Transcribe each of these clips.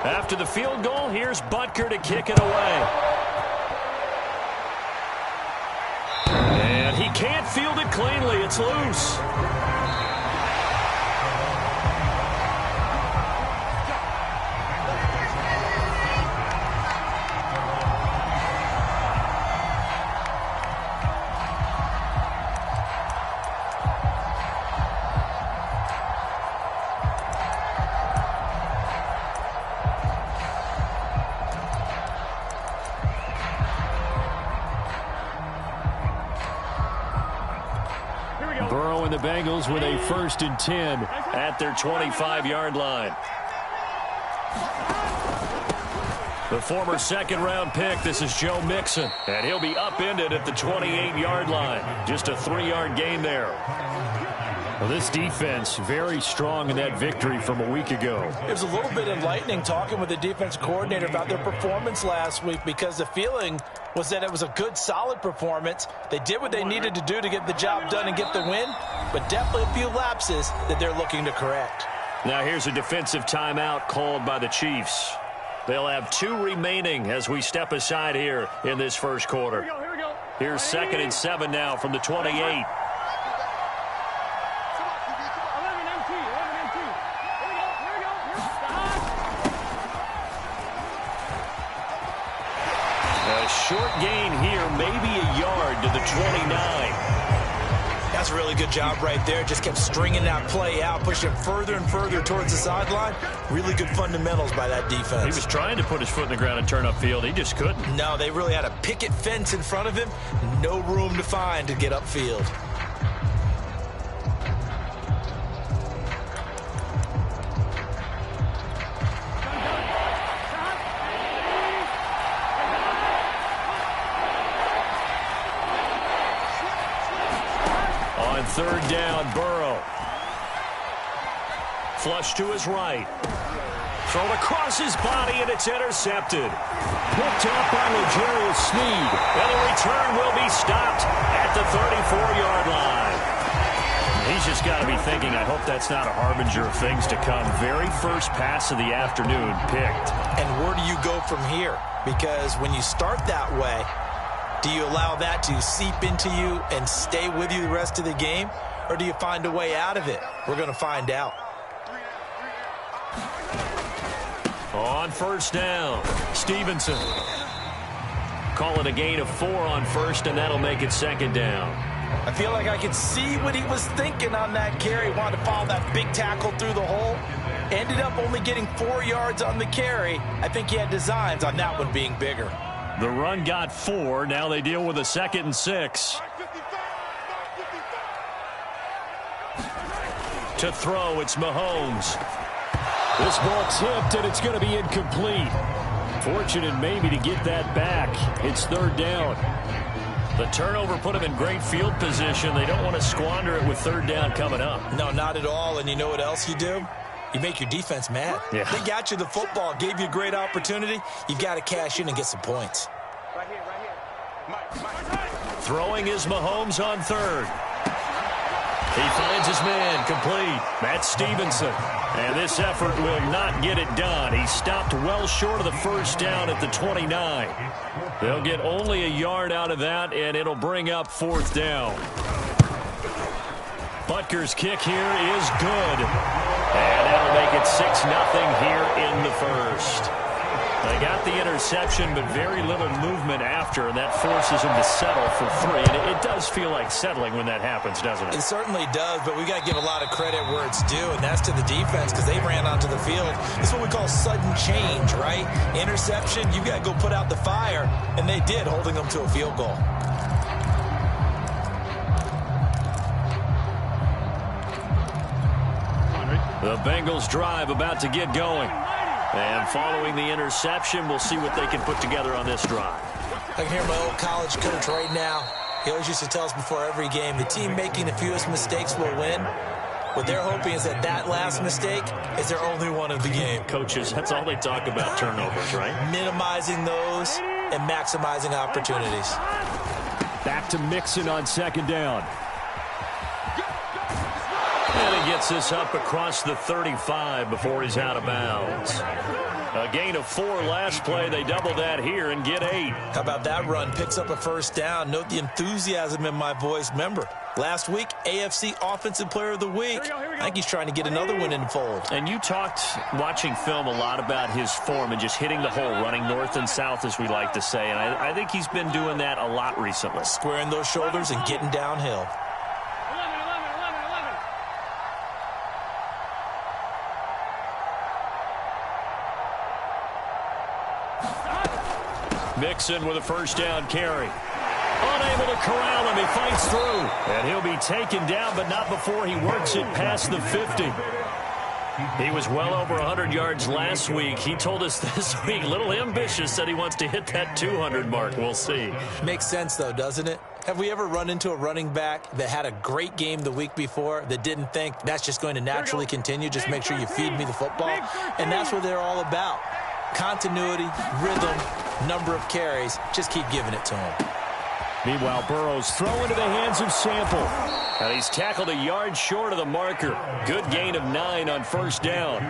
After the field goal, here's Butker to kick it away. And he can't field it cleanly. It's loose. Burrow and the Bengals with a 1st and 10 at their 25-yard line. The former 2nd-round pick, this is Joe Mixon, and he'll be upended at the 28-yard line. Just a 3-yard gain there. Well, this defense very strong in that victory from a week ago. It was a little bit enlightening talking with the defense coordinator about their performance last week, because the feeling was that it was a good, solid performance. They did what they needed to do to get the job done and get the win, but definitely a few lapses that they're looking to correct. Now here's a defensive timeout called by the Chiefs. They'll have 2 remaining as we step aside here in this first quarter. Here we go. Here's 2nd and 7 now from the 28. Short gain here, maybe a yard to the 29. That's a really good job right there. Just kept stringing that play out, pushing further and further towards the sideline. Really good fundamentals by that defense. He was trying to put his foot in the ground and turn upfield. He just couldn't. No, they really had a picket fence in front of him. No room to find to get upfield. On 3rd down, Burrow. Flush to his right. Thrown across his body, and it's intercepted. Picked up by L'Jarius Sneed. And the return will be stopped at the 34-yard line. He's just got to be thinking, I hope that's not a harbinger of things to come. Very first pass of the afternoon picked. And where do you go from here? Because when you start that way, do you allow that to seep into you and stay with you the rest of the game? Or do you find a way out of it? We're going to find out. On 1st down, Stevenson. Call it a gain of 4 on 1st, and that'll make it 2nd down. I feel like I could see what he was thinking on that carry. Wanted to follow that big tackle through the hole. Ended up only getting 4 yards on the carry. I think he had designs on that one being bigger. The run got 4. Now they deal with a 2nd and 6. To throw, it's Mahomes. This ball tipped, and it's going to be incomplete. Fortunate maybe to get that back. It's 3rd down. The turnover put him in great field position. They don't want to squander it with 3rd down coming up. No, not at all. And you know what else you do? You make your defense mad. Yeah. They got you the football, gave you a great opportunity. You've got to cash in and get some points. Right here, right here. Throwing is Mahomes on 3rd. He finds his man complete. That's Stevenson. And this effort will not get it done. He stopped well short of the 1st down at the 29. They'll get only a yard out of that, and it'll bring up 4th down. Butker's kick here is good. And that'll make it 6-0 here in the 1st. They got the interception, but very little movement after, and that forces them to settle for 3. And it does feel like settling when that happens, doesn't it? It certainly does, but we got to give a lot of credit where it's due, and that's to the defense, because they ran onto the field. This is what we call sudden change, right? Interception, you got to go put out the fire, and they did, holding them to a field goal. The Bengals drive about to get going. And following the interception, we'll see what they can put together on this drive. I can hear my old college coach right now. He always used to tell us before every game, the team making the fewest mistakes will win. What they're hoping is that that last mistake is their only one of the game. Coaches, that's all they talk about, turnovers, right? Minimizing those and maximizing opportunities. Back to Mixon on 2nd down. And he gets this up across the 35 before he's out of bounds. A gain of 4 last play. They double that here and get 8. How about that run? Picks up a first down. Note the enthusiasm in my voice. Remember, last week, AFC Offensive Player of the Week. I think he's trying to get another one in the fold. And you talked, watching film, a lot about his form and just hitting the hole, running north and south, as we like to say. And I think he's been doing that a lot recently. Squaring those shoulders and getting downhill. Mixon with a first down carry. Unable to corral him. He fights through. And he'll be taken down, but not before he works it past the 50. He was well over 100 yards last week. He told us this week, a little ambitious, said he wants to hit that 200 mark. We'll see. Makes sense, though, doesn't it? Have we ever run into a running back that had a great game the week before that didn't think that's just going to naturally continue? Just make sure you feed me the football. And that's what they're all about. Continuity, rhythm, number of carries. Just keep giving it to him. Meanwhile, Burrow's throw into the hands of Sample. And he's tackled a yard short of the marker. Good gain of 9 on first down.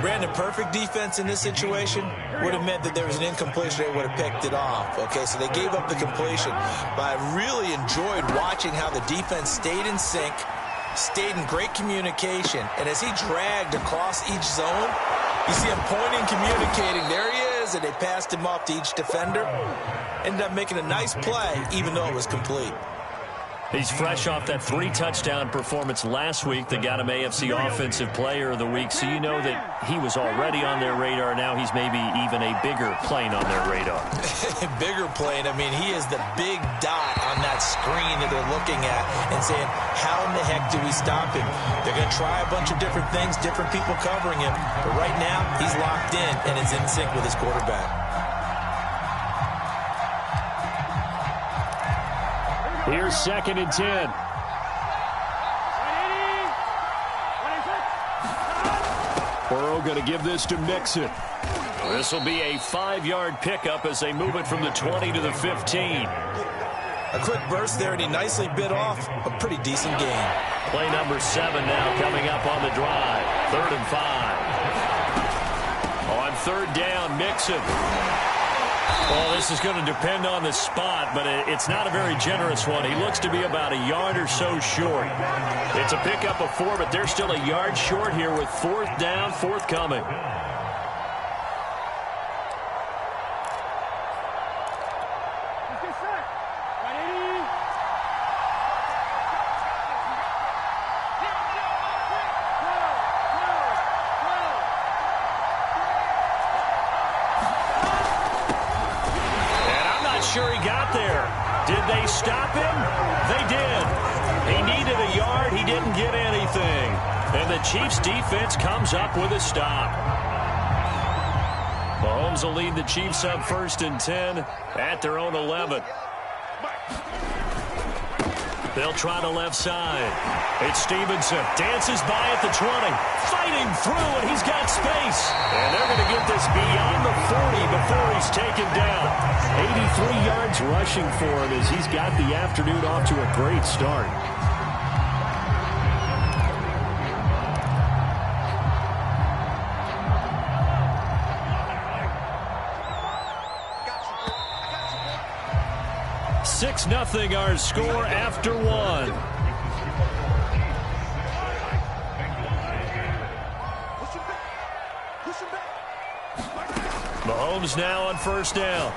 Brandon, perfect defense in this situation would have meant that there was an incompletion. They would have picked it off. Okay, so they gave up the completion. But I really enjoyed watching how the defense stayed in sync, stayed in great communication. And as he dragged across each zone, you see him pointing, communicating. There he is, and they passed him off to each defender. Ended up making a nice play, even though it was complete. He's fresh off that 3-touchdown performance last week that got him AFC Offensive Player of the Week, so you know that he was already on their radar. Now he's maybe even a bigger plane on their radar. Bigger plane. I mean, he is the big dot on that screen that they're looking at and saying, how in the heck do we stop him? They're going to try a bunch of different things, different people covering him, but right now he's locked in and is in sync with his quarterback. Here's 2nd and 10. Burrow going to give this to Mixon. This will be a 5-yard pickup as they move it from the 20 to the 15. A quick burst there, and he nicely bit off a pretty decent gain. Play number 7 now coming up on the drive. 3rd and 5. On 3rd down, Mixon. Well, this is going to depend on the spot, but it's not a very generous one. He looks to be about a yard or so short. It's a pickup of 4, but they're still a yard short here with 4th down, forthcoming. Sure he got there. Did they stop him? They did. He needed a yard. He didn't get anything. And the Chiefs defense comes up with a stop. Mahomes will lead the Chiefs up 1st and 10 at their own 11. They'll try the left side. It's Stevenson. Dances by at the 20. Fighting through, and he's got space. And they're going to get this beyond the 40 before he's taken down. 83 yards rushing for him as he's got the afternoon off to a great start. Six 0 our score after 1. Mahomes now on 1st down.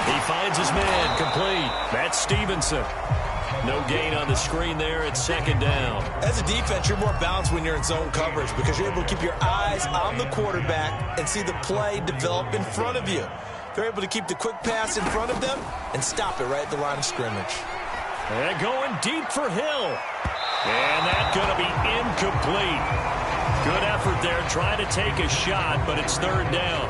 He finds his man, complete. That's Stevenson. No gain on the screen there. It's 2nd down. As a defense, you're more balanced when you're in zone coverage because you're able to keep your eyes on the quarterback and see the play develop in front of you. They're able to keep the quick pass in front of them and stop it right at the line of scrimmage. And going deep for Hill. And that's going to be incomplete. Good effort there, trying to take a shot, but it's 3rd down.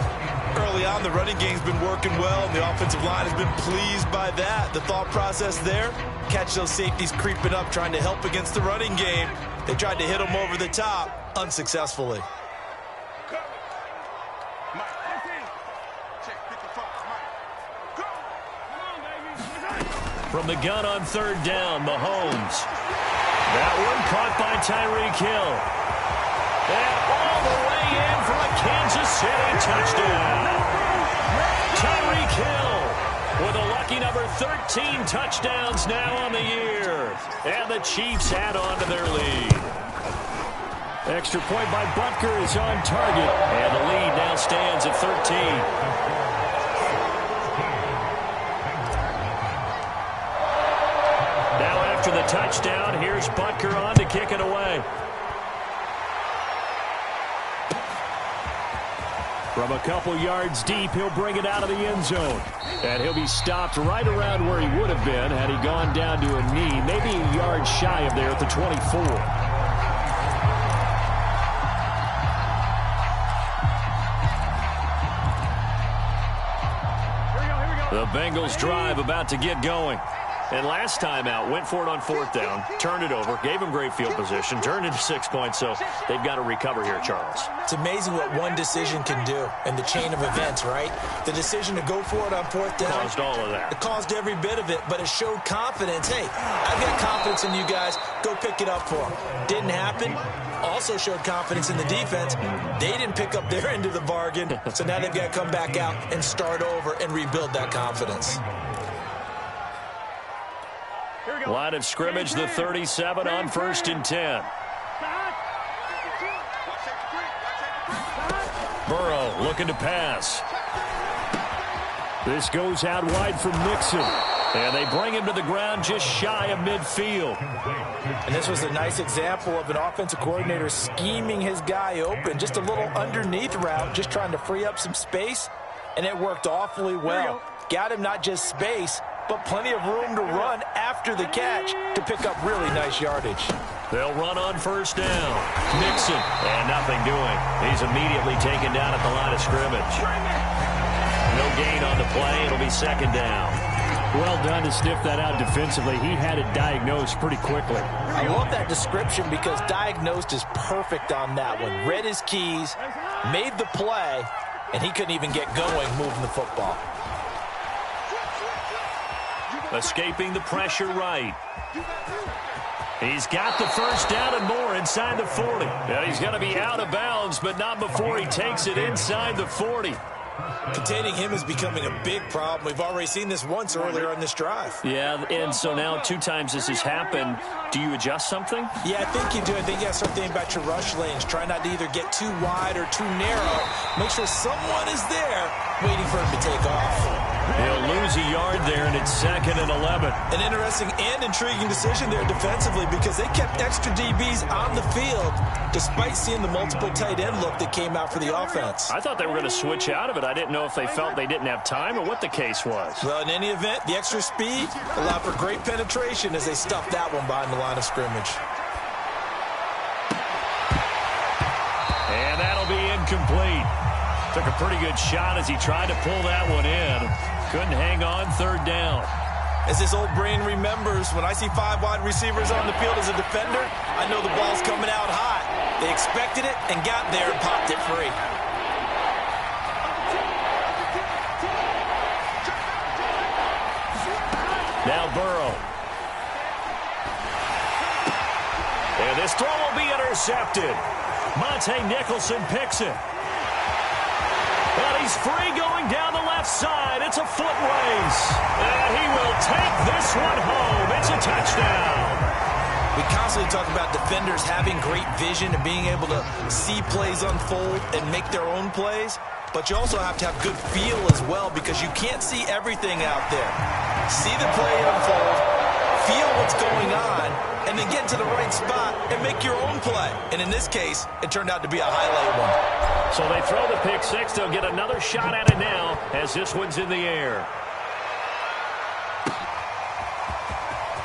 Early on, the running game's been working well, and the offensive line has been pleased by that. The thought process there, catch those safeties creeping up, trying to help against the running game. They tried to hit them over the top, unsuccessfully. From the gun on 3rd down, Mahomes. That one caught by Tyreek Hill. And all the way in for a Kansas City touchdown. Tyreek Hill with a lucky number 13 touchdowns now on the year. And the Chiefs add on to their lead. Extra point by Butker is on target. And the lead now stands at 13. After the touchdown, here's Butker on to kick it away. From a couple yards deep, he'll bring it out of the end zone. And he'll be stopped right around where he would have been had he gone down to a knee, maybe a yard shy of there at the 24. The Bengals drive about to get going. And last time out, went for it on fourth down, turned it over, gave him great field position, turned into 6 points, so they've got to recover here, Charles. It's amazing what one decision can do in the chain of events, right? The decision to go for it on fourth down. Caused all of that. It caused every bit of it, but it showed confidence. Hey, I've got confidence in you guys. Go pick it up for them. Didn't happen. Also showed confidence in the defense. They didn't pick up their end of the bargain, so now they've got to come back out and start over and rebuild that confidence. Line of scrimmage, the 37 on 1st and 10. Burrow looking to pass. This goes out wide from Mixon. And they bring him to the ground just shy of midfield. And this was a nice example of an offensive coordinator scheming his guy open. Just a little underneath route, just trying to free up some space. And it worked awfully well. Got him not just space, but plenty of room to run after the catch to pick up really nice yardage. They'll run on 1st down. Mixon, and nothing doing. He's immediately taken down at the line of scrimmage. No gain on the play. It'll be 2nd down. Well done to sniff that out defensively. He had it diagnosed pretty quickly. I love that description because diagnosed is perfect on that one. Read his keys, made the play, and he couldn't even get going moving the football. Escaping the pressure right. He's got the 1st down and more inside the 40. And he's going to be out of bounds, but not before he takes it inside the 40. Containing him is becoming a big problem. We've already seen this once earlier on this drive. Yeah, and so now 2 times this has happened. Do you adjust something? Yeah, I think you do. I think you have to start thinking about your rush lanes. Try not to either get too wide or too narrow. Make sure someone is there waiting for him to take off. He'll lose a yard there, and it's 2nd and 11. An interesting and intriguing decision there defensively because they kept extra DBs on the field despite seeing the multiple tight end look that came out for the offense. I thought they were going to switch out of it. I didn't know if they felt they didn't have time or what the case was. Well, in any event, the extra speed allowed for great penetration as they stuffed that one behind the line of scrimmage. And that'll be incomplete. Took a pretty good shot as he tried to pull that one in. Couldn't hang on 3rd down. As this old brain remembers, when I see 5 wide receivers on the field as a defender, I know the ball's coming out hot. They expected it and got there and popped it free. Now Burrow. And this throw will be intercepted. Monte Nicholson picks it. And he's free going down the left side. It's a foot race. And he will take this one home. It's a touchdown. We constantly talk about defenders having great vision and being able to see plays unfold and make their own plays. But you also have to have good feel as well because you can't see everything out there. See the play unfold, feel what's going on, and then get to the right spot and make your own play. And in this case, it turned out to be a highlight one. So they throw the pick six. They'll get another shot at it now as this one's in the air.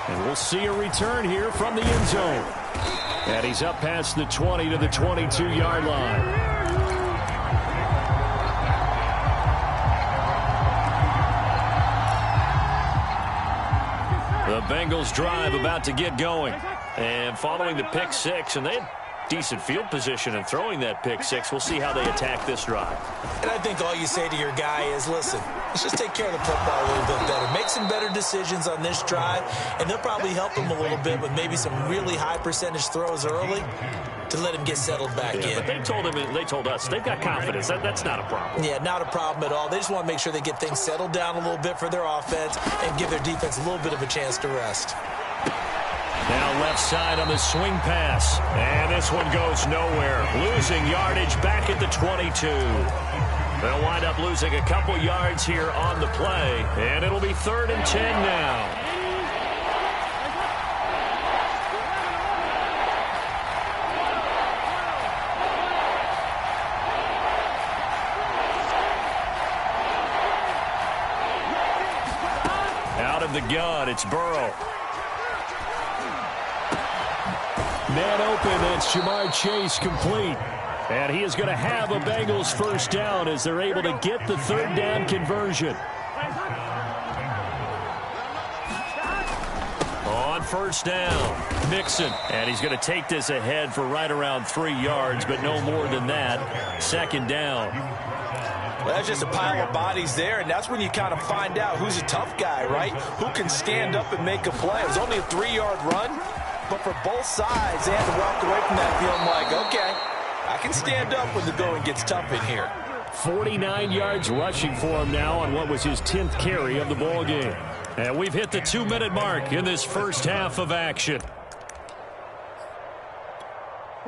And we'll see a return here from the end zone. And he's up past the 20 to the 22-yard line. The Bengals drive about to get going. And following the pick six, and they decent field position and throwing that pick six. We'll see how they attack this drive. And I think all you say to your guy is, listen, let's just take care of the football a little bit better. Make some better decisions on this drive, and they'll probably help him a little bit with maybe some really high percentage throws early to let him get settled back in. But they told us they've got confidence. That's not a problem. Yeah, not a problem at all. They just want to make sure they get things settled down a little bit for their offense and give their defense a little bit of a chance to rest. Now left side on the swing pass. And this one goes nowhere. Losing yardage back at the 22. They'll wind up losing a couple yards here on the play. And it'll be 3rd and 10 now. Out of the gun, it's Burrow. Man open, that's Jamar Chase complete. And he is going to have a Bengals first down as they're able to get the 3rd down conversion. On first down, Mixon. And he's going to take this ahead for right around 3 yards, but no more than that. 2nd down. Well, that's just a pile of bodies there, and that's when you kind of find out who's a tough guy, right? Who can stand up and make a play. It was only a 3-yard run. But for both sides, they had to walk away from that feeling like, okay, I can stand up when the going gets tough in here. 49 yards rushing for him now on what was his 10th carry of the ball game. And we've hit the 2-minute mark in this first half of action.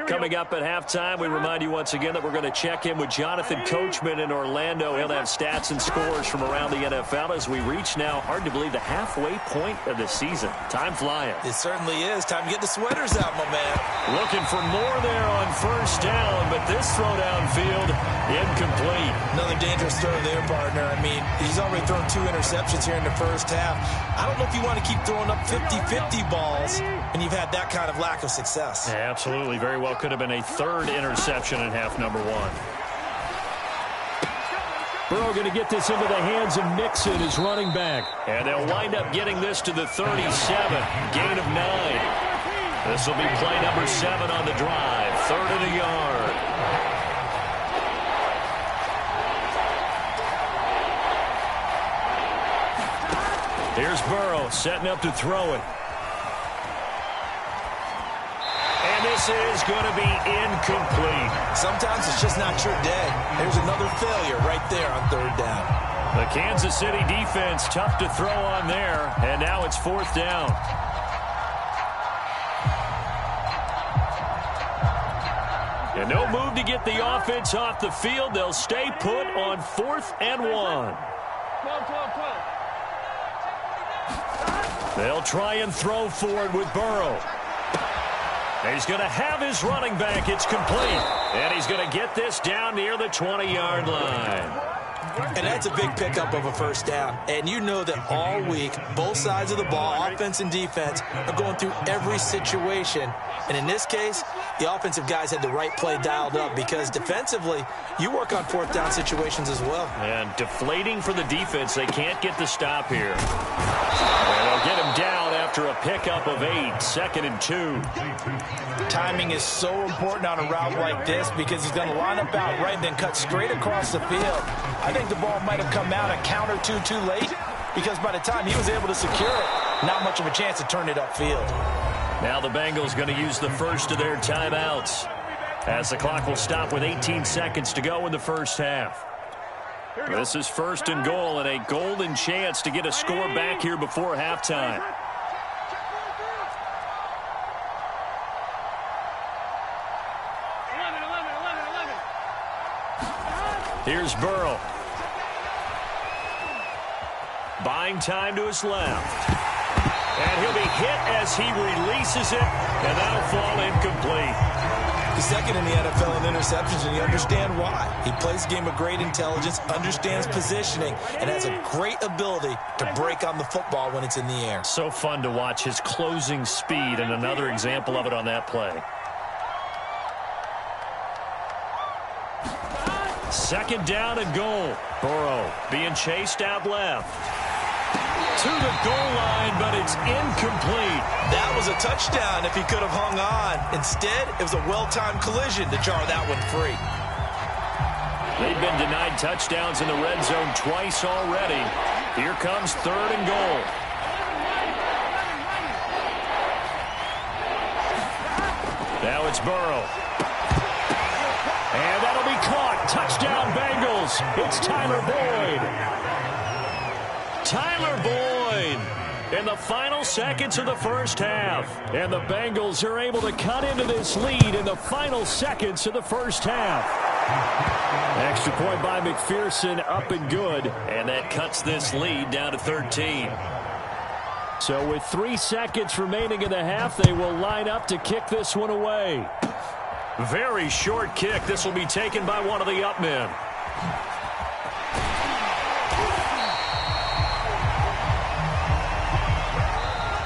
Coming up at halftime, we remind you once again that we're going to check in with Jonathan Coachman in Orlando. He'll have stats and scores from around the NFL as we reach now, hard to believe, the halfway point of the season. Time flying. It certainly is. Time to get the sweaters out, my man. Looking for more there on first down, but this throw downfield, incomplete. Another dangerous throw there, partner. I mean, he's already thrown 2 interceptions here in the first half. I don't know if you want to keep throwing up 50-50 balls when you've had that kind of lack of success. Yeah, absolutely. Very well could have been a 3rd interception in half number 1. Burrow going to get this into the hands of Mixon, his running back. And they'll wind up getting this to the 37. Gain of 9. This will be play number 7 on the drive. 3rd and a yard. Here's Burrow setting up to throw it. And this is going to be incomplete. Sometimes it's just not your day. There's another failure right there on 3rd down. The Kansas City defense tough to throw on there. And now it's 4th down. And no move to get the offense off the field. They'll stay put on 4th and 1. They'll try and throw forward with Burrow. And he's going to have his running back. It's complete. And he's going to get this down near the 20-yard line. And that's a big pickup of a first down. And you know that all week, both sides of the ball, offense and defense, are going through every situation. And in this case, the offensive guys had the right play dialed up because defensively, you work on 4th down situations as well. And deflating for the defense. They can't get the stop here. And they'll get him down after a pickup of 8. 2nd and 2. Timing is so important on a route like this because he's going to line up out right and then cut straight across the field. I think the ball might have come out a count or two too late because by the time he was able to secure it, not much of a chance to turn it upfield. Now the Bengals going to use the first of their timeouts as the clock will stop with 18 seconds to go in the first half. This is 1st and goal and a golden chance to get a score back here before halftime. Here's Burrow. Buying time to his left. And he'll be hit as he releases it, and that'll fall incomplete. He's 2nd in the NFL in interceptions, and you understand why. He plays a game of great intelligence, understands positioning, and has a great ability to break on the football when it's in the air. So fun to watch his closing speed, and another example of it on that play. 2nd down and goal. Burrow being chased out left. to the goal line, but it's incomplete. That was a touchdown if he could have hung on. Instead, it was a well-timed collision to jar that one free. They've been denied touchdowns in the red zone twice already. Here comes 3rd and goal. Now it's Burrow. And that'll be caught. Touchdown, Bengals. It's Tyler Boyd. Tyler Boyd in the final seconds of the first half. And the Bengals are able to cut into this lead in the final seconds of the first half. Extra point by McPherson, up and good. And that cuts this lead down to 13. So with 3 seconds remaining in the half, they will line up to kick this one away. Very short kick. This will be taken by one of the up men.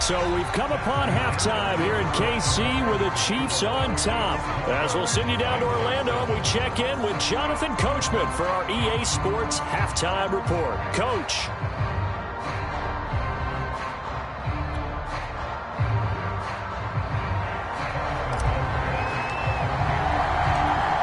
So we've come upon halftime here in KC with the Chiefs on top. As we'll send you down to Orlando, we check in with Jonathan Coachman for our EA Sports Halftime Report. Coach.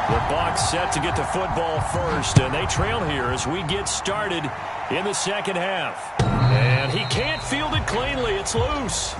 The Bucs set to get the football first, and they trail here as we get started in the second half. And he can't field it cleanly. It's loose.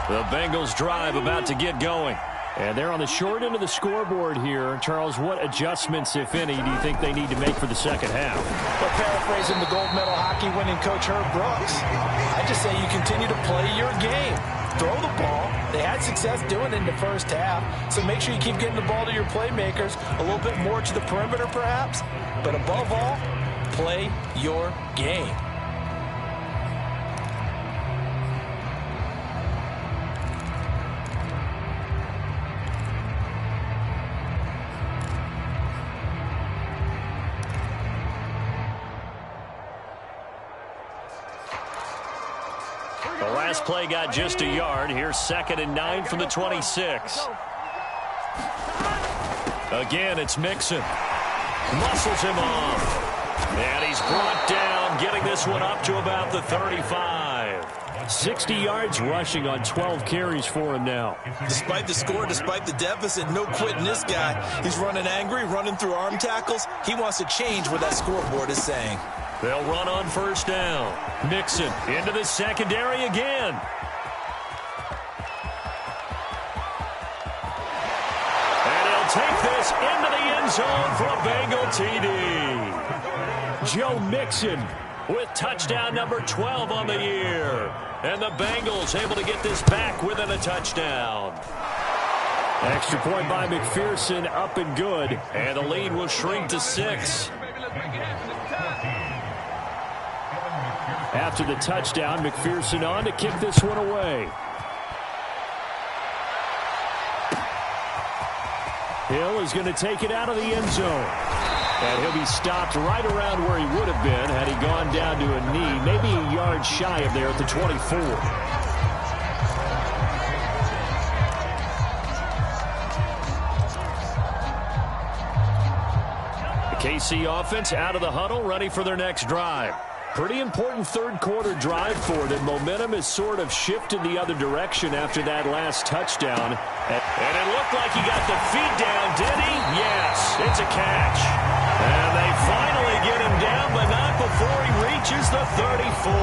The Bengals drive about to get going. And they're on the short end of the scoreboard here. Charles, what adjustments, if any, do you think they need to make for the second half? But paraphrasing the gold medal hockey winning coach Herb Brooks, I just say you continue to play your game. Throw the ball. They had success doing it in the first half, so make sure you keep getting the ball to your playmakers, a little bit more to the perimeter perhaps, but above all, play your game. The last play got just a yard. Here's 2nd and 9 from the 26. Again, it's Mixon. Muscles him off. And he's brought down, getting this one up to about the 35. 60 yards rushing on 12 carries for him now. Despite the score, despite the deficit, no quitting this guy. He's running angry, running through arm tackles. He wants to change what that scoreboard is saying. They'll run on first down. Mixon into the secondary again. And he'll take this into the end zone for a Bengal TD. Joe Mixon with touchdown number 12 on the year. And the Bengals able to get this back within a touchdown. Extra point by McPherson, up and good. And the lead will shrink to 6. After the touchdown, McPherson on to kick this one away. Hill is going to take it out of the end zone. And he'll be stopped right around where he would have been had he gone down to a knee, maybe a yard shy of there at the 24. The KC offense out of the huddle, ready for their next drive. Pretty important third quarter drive for them. Momentum has sort of shifted the other direction after that last touchdown. And it looked like he got the feet down, did he? Yes, it's a catch. And they finally get him down, but not before he reaches the 34.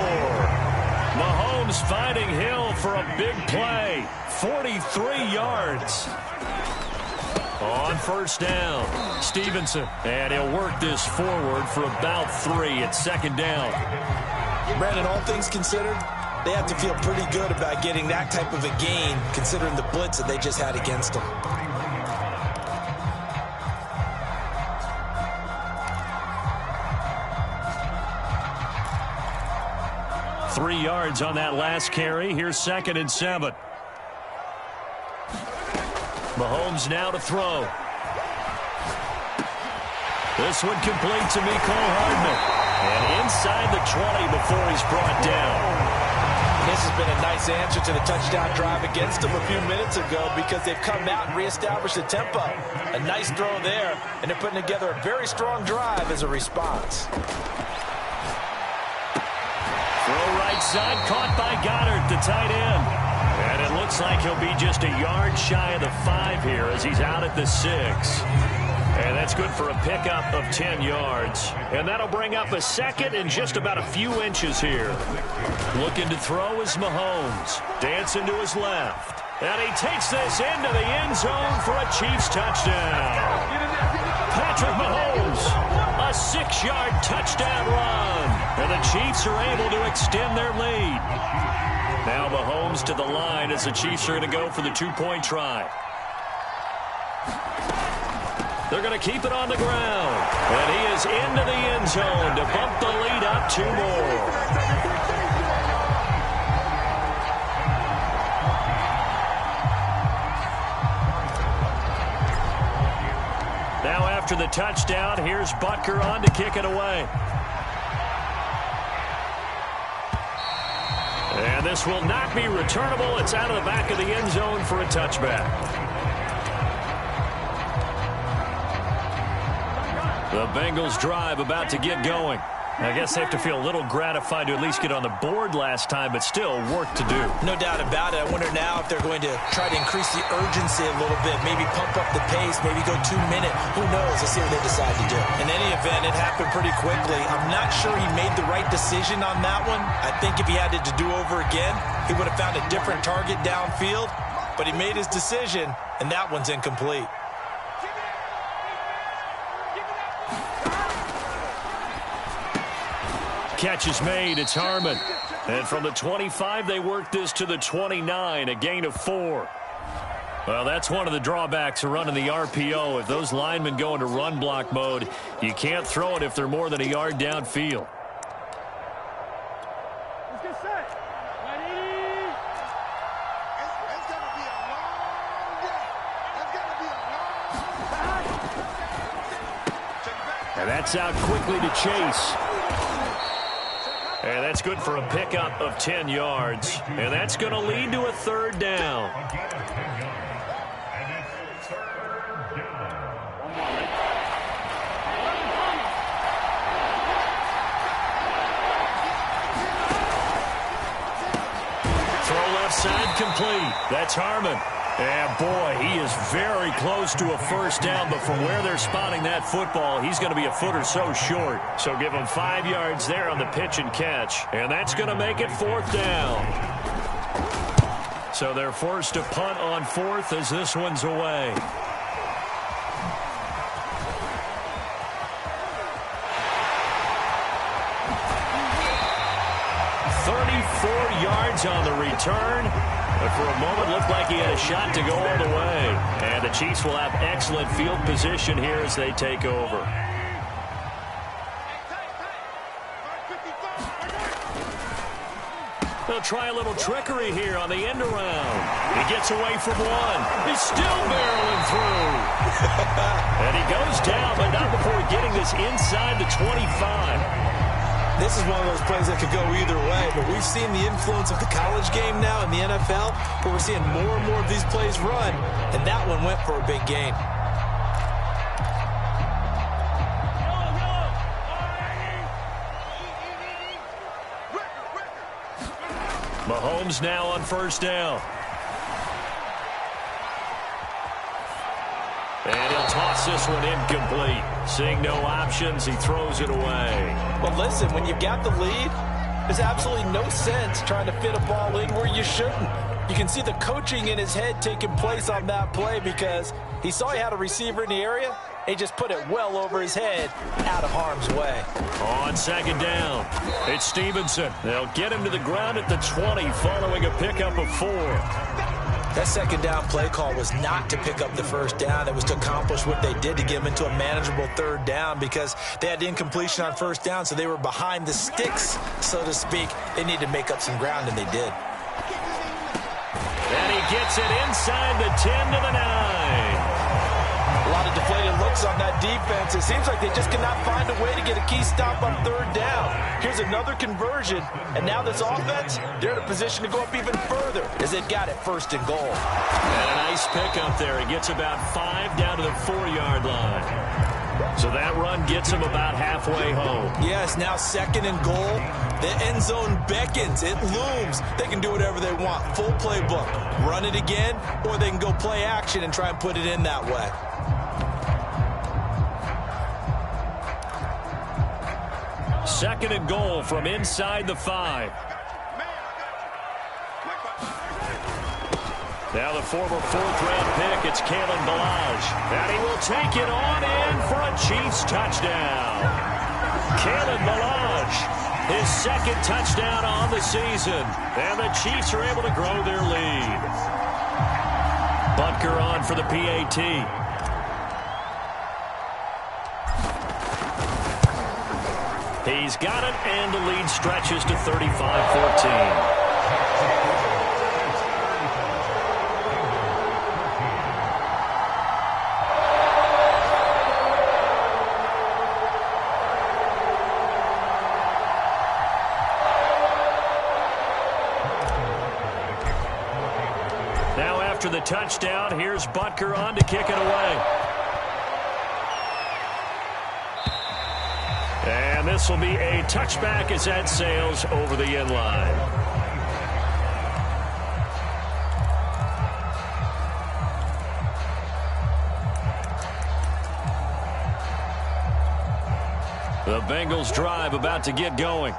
Mahomes finding Hill for a big play. 43 yards. On first down, Stevenson. And he'll work this forward for about 3 at 2nd down. Brandon, all things considered, they have to feel pretty good about getting that type of a gain, considering the blitz that they just had against them. Three yards on that last carry. Here's 2nd and 7. Mahomes now to throw. This one complete to Mecole Hardman. And inside the 20 before he's brought down. His This has been a nice answer to the touchdown drive against them a few minutes ago because they've come out and reestablished the tempo. A nice throw there, and they're putting together a very strong drive as a response. Throw right side, caught by Goddard, the tight end. And it looks like he'll be just a yard shy of the 5 here as he's out at the 6. And that's good for a pickup of 10 yards. And that'll bring up a second and just about a few inches here. Looking to throw is Mahomes. Dancing to his left. And he takes this into the end zone for a Chiefs touchdown. Patrick Mahomes, a 6-yard touchdown run. And the Chiefs are able to extend their lead. Now Mahomes to the line as the Chiefs are going to go for the 2-point try. They're going to keep it on the ground. And he is into the end zone to bump the lead up 2 more. Now after the touchdown, here's Butker on to kick it away. And this will not be returnable. It's out of the back of the end zone for a touchback. The Bengals drive about to get going. I guess they have to feel a little gratified to at least get on the board last time, but still work to do. No doubt about it. I wonder now if they're going to try to increase the urgency a little bit, maybe pump up the pace, maybe go 2-minute. Who knows? Let's see what they decide to do. In any event, it happened pretty quickly. I'm not sure he made the right decision on that one. I think if he had it to do over again, he would have found a different target downfield, but he made his decision, and that one's incomplete. Catch is made. It's Harmon. And from the 25, they work this to the 29, a gain of 4. Well, that's one of the drawbacks of running the RPO. If those linemen go into run block mode, you can't throw it if they're more than a yard downfield. Let's get set. Ready? It's going to be a long day. It's going to be a long day. And that's out quickly to Chase. And that's good for a pickup of 10 yards. And that's going to lead to a 3rd down. Throw left side complete. That's Harmon. And, boy, he is very close to a 1st down, but from where they're spotting that football, he's going to be a foot or so short. So give him 5 yards there on the pitch and catch. And that's going to make it 4th down. So they're forced to punt on 4th as this one's away. Yards on the return, but for a moment looked like he had a shot to go all the way. And the Chiefs will have excellent field position here as they take over. They'll try a little trickery here on the end around. He gets away from one. He's still barreling through. And he goes down, but not before getting this inside the 25. This is one of those plays that could go either way, but we've seen the influence of the college game now in the NFL, where we're seeing more and more of these plays run, and that one went for a big gain. Mahomes now on 1st down. And he'll toss this one incomplete. Seeing no options, he throws it away. Well, listen, when you've got the lead, there's absolutely no sense trying to fit a ball in where you shouldn't. You can see the coaching in his head taking place on that play because he saw he had a receiver in the area. He just put it well over his head, out of harm's way. On 2nd down, it's Stevenson. They'll get him to the ground at the 20 following a pickup of 4. That 2nd down play call was not to pick up the 1st down. It was to accomplish what they did to get them into a manageable 3rd down because they had incompletion on 1st down, so they were behind the sticks, so to speak. They needed to make up some ground, and they did. And he gets it inside the 10 to the 9. A lot of deflated looks on that defense. It seems like they just cannot find a way to get a key stop on third down. Here's another conversion, and now this offense, they're in a position to go up even further as they've got it first and goal. And a nice pickup there. He gets about 5 down to the 4-yard line. So that run gets him about halfway home. Yes, now second and goal. The end zone beckons. It looms. They can do whatever they want. Full playbook. Run it again, or they can go play action and try and put it in that way. Second and goal from inside the 5. Now the former 4th-round pick, it's Kalen Ballage. And he will take it on in for a Chiefs touchdown. Kalen Ballage, his second touchdown on the season. And the Chiefs are able to grow their lead. Butker on for the PAT. He's got it, and the lead stretches to 35-14. Now after the touchdown, here's Butker on to kick it away. And this will be a touchback as that sails over the end line. The Bengals drive about to get going.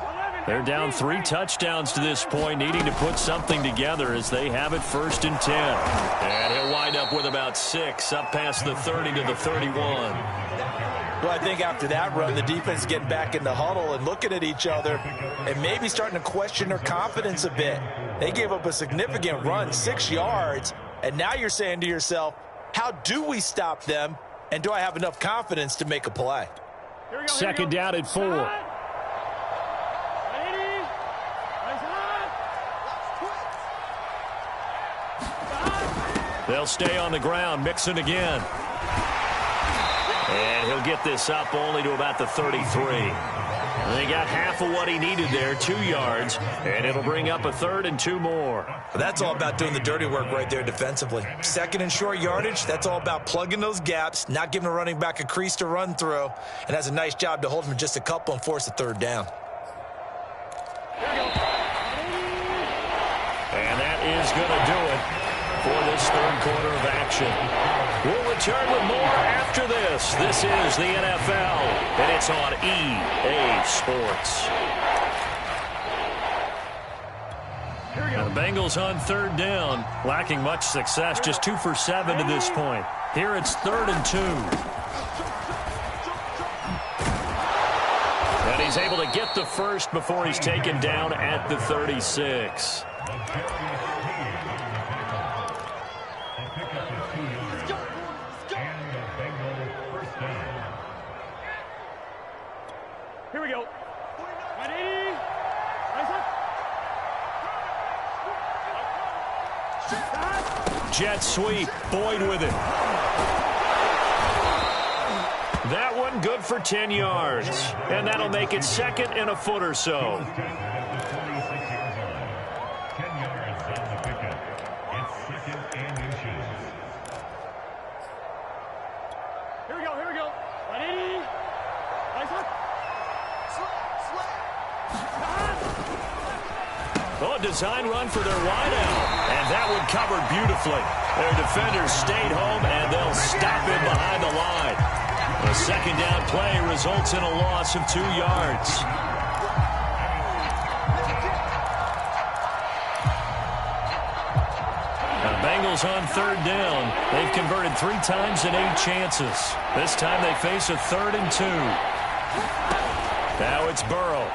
They're down 3 touchdowns to this point, needing to put something together as they have it 1st and 10. And he'll wind up with about 6 up past the 30 to the 31. Well, I think after that run, the defense is getting back in the huddle and looking at each other and maybe starting to question their confidence a bit. They gave up a significant run, 6 yards, and now you're saying to yourself, how do we stop them, and do I have enough confidence to make a play? Second down at 4. They'll stay on the ground, Mixon again. And he'll get this up only to about the 33. They got half of what he needed there, 2 yards, and it'll bring up a 3rd and 2 more. That's all about doing the dirty work right there defensively. Second and short yardage, that's all about plugging those gaps, not giving a running back a crease to run through, and has a nice job to hold him just a couple and force a 3rd down. And that is going to do it for this 3rd quarter of action. We'll return with more after this. This is the NFL, and it's on EA Sports. Now the Bengals on 3rd down, lacking much success, just 2 for 7 to this point. Here it's 3rd and 2. And he's able to get the first before he's taken down at the 36. Here we go. Jet sweep. Boyd with it. That one good for 10 yards. And that'll make it 2nd and a foot or so. Here we go, here we go. 180. Oh, a design run for their wideout. And that one covered beautifully. Their defenders stayed home, and they'll stop him behind the line. A 2nd down play results in a loss of 2 yards. The Bengals on 3rd down. They've converted 3 times in 8 chances. This time they face a 3rd and 2. Now it's Burrow.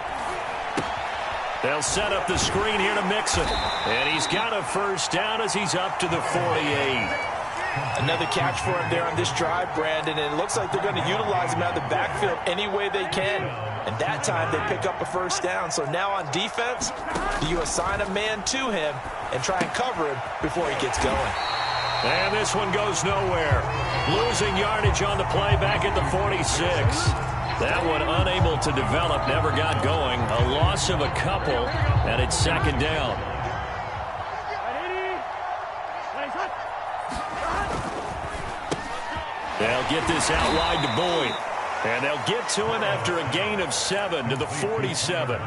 They'll set up the screen here to Mixon. And he's got a 1st down as he's up to the 48. Another catch for him there on this drive, Brandon, and it looks like they're going to utilize him out of the backfield any way they can. And that time they pick up a 1st down. So now on defense, do you assign a man to him and try and cover him before he gets going? And this one goes nowhere. Losing yardage on the play back at the 46. That one unable to develop, never got going. A loss of a couple, and it's second down. They'll get this out wide to Boyd. And they'll get to him after a gain of 7 to the 47.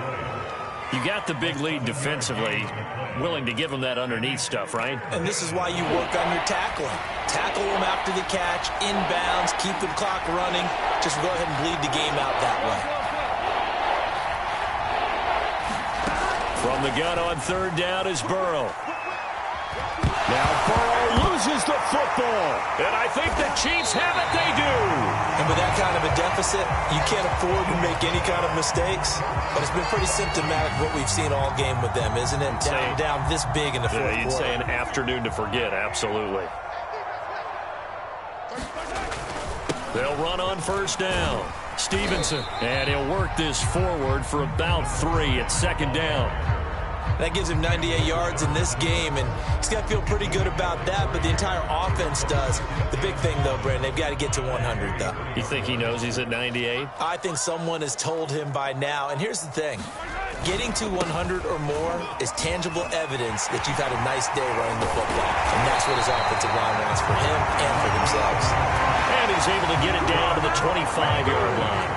You got the big lead defensively. Willing to give him that underneath stuff, right? And this is why you work on your tackling. Tackle them after the catch, inbounds, keep the clock running. Just go ahead and bleed the game out that way. From the gun on third down is Burrow. Now Burrow loses the football. And I think the Chiefs have it. They do. And with that kind of a deficit, you can't afford to make any kind of mistakes. But it's been pretty symptomatic of what we've seen all game with them, isn't it? Down this big in the fourth quarter. You'd say an afternoon to forget, absolutely. They'll run on first down. Stevenson. And he'll work this forward for about 3 at second down. That gives him 98 yards in this game, and he's got to feel pretty good about that, but the entire offense does. The big thing, though, Brandon, they've got to get to 100, though. You think he knows he's at 98? I think someone has told him by now, and here's the thing. Getting to 100 or more is tangible evidence that you've had a nice day running the football, and that's what his offensive line wants for him and for themselves. And he's able to get it down to the 25-yard line.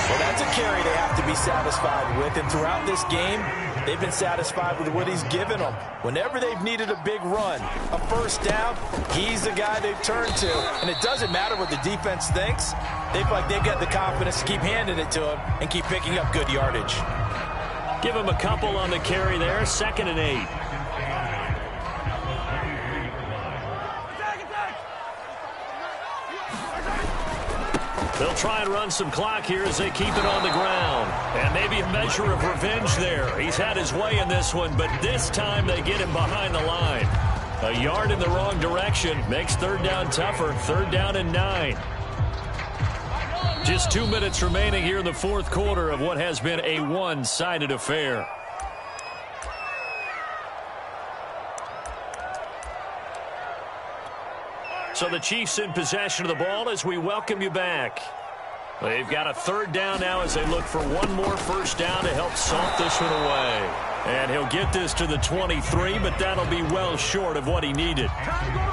Well, that's a carry they have to be satisfied with, and throughout this game, they've been satisfied with what he's given them. Whenever they've needed a big run, a first down, he's the guy they've turned to. And it doesn't matter what the defense thinks. They feel like they've got the confidence to keep handing it to him and keep picking up good yardage. Give him a couple on the carry there, 2nd and 8. They'll try and run some clock here as they keep it on the ground. And maybe a measure of revenge there. He's had his way in this one, but this time they get him behind the line. A yard in the wrong direction makes third down tougher. 3rd down and 9. Just 2 minutes remaining here in the fourth quarter of what has been a one-sided affair. So the Chiefs in possession of the ball as we welcome you back. They've got a 3rd down now as they look for one more first down to help salt this one away. And he'll get this to the 23, but that'll be well short of what he needed.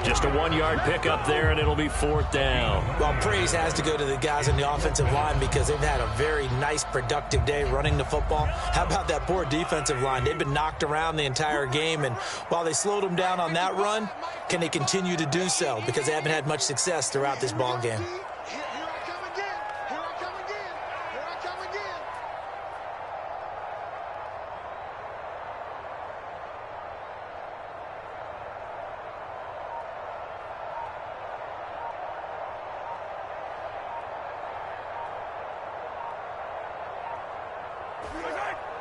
Just a 1-yard pickup there, and it'll be 4th down. Well, praise has to go to the guys on the offensive line because they've had a very nice, productive day running the football. How about that poor defensive line? They've been knocked around the entire game, and while they slowed them down on that run, can they continue to do so? Because they haven't had much success throughout this ball game.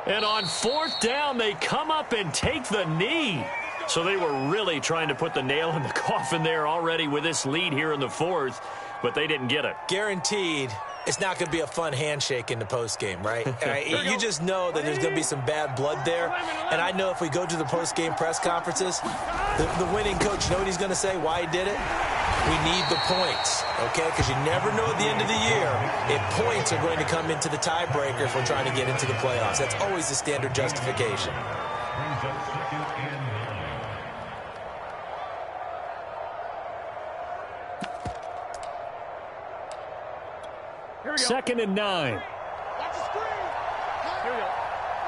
And on 4th down, they come up and take the knee. So they were really trying to put the nail in the coffin there already with this lead here in the 4th, but they didn't get it. Guaranteed, it's not going to be a fun handshake in the postgame, right? You just know that there's going to be some bad blood there. And I know if we go to the postgame press conferences, the winning coach, you know what he's going to say, why he did it? We need the points, okay? Because you never know at the end of the year if points are going to come into the tiebreaker if we're trying to get into the playoffs. That's always the standard justification. Here we go. 2nd and 9. Watch the screen. Here we go.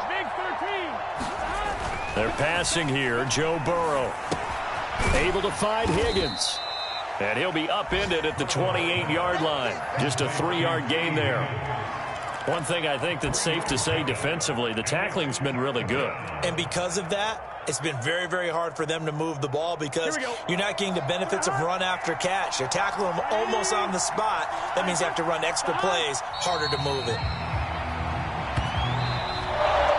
Big 13. They're passing here. Joe Burrow able to find Higgins. And he'll be upended at the 28-yard line. Just a 3-yard gain there. One thing I think that's safe to say defensively, the tackling's been really good. And because of that, it's been very, very hard for them to move the ball because you're not getting the benefits of run after catch. You're tackling them almost on the spot. That means you have to run extra plays, harder to move it.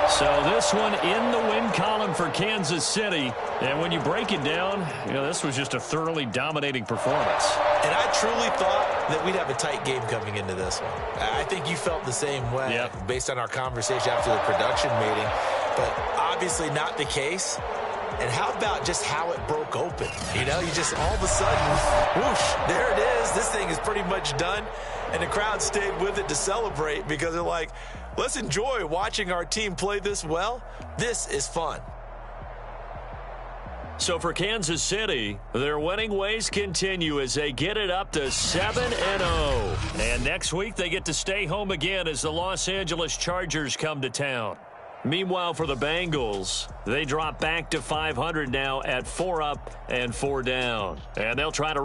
So this one in the win column for Kansas City. And when you break it down, you know, this was just a thoroughly dominating performance. And I truly thought that we'd have a tight game coming into this one. I think you felt the same way based on our conversation after the production meeting. But obviously not the case. And how about just how it broke open? You know, you just all of a sudden, whoosh, there it is. This thing is pretty much done. And the crowd stayed with it to celebrate because they're like, let's enjoy watching our team play this well. This is fun. So for Kansas City, their winning ways continue as they get it up to 7-0. And next week they get to stay home again as the Los Angeles Chargers come to town. Meanwhile, for the Bengals, they drop back to 500 now at 4 up and 4 down. And they'll try to